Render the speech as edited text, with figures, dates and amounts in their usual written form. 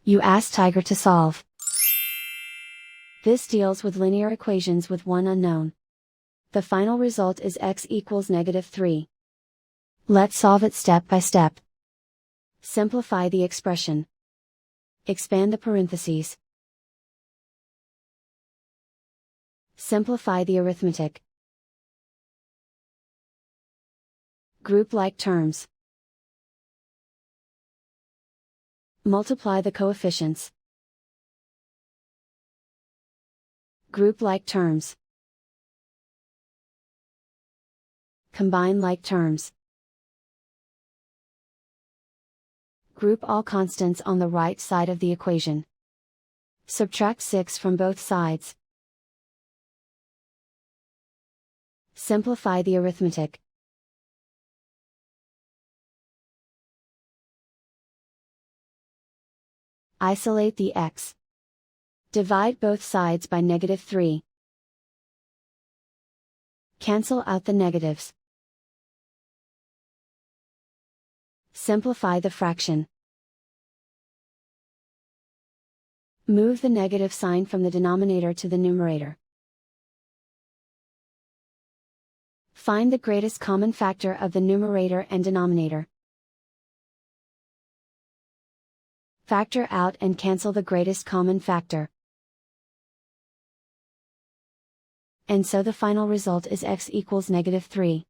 You ask Tiger to solve. This deals with linear equations with one unknown. The final result is x equals -3. Let's solve it step by step. Simplify the expression. Expand the parentheses. Simplify the arithmetic. Group like terms. Multiply the coefficients. Group like terms. Combine like terms. Group all constants on the right side of the equation. Subtract 6 from both sides. Simplify the arithmetic. Isolate the x. Divide both sides by -3. Cancel out the negatives. Simplify the fraction. Move the negative sign from the denominator to the numerator. Find the greatest common factor of the numerator and denominator. Factor out and cancel the greatest common factor. And so the final result is x equals -3.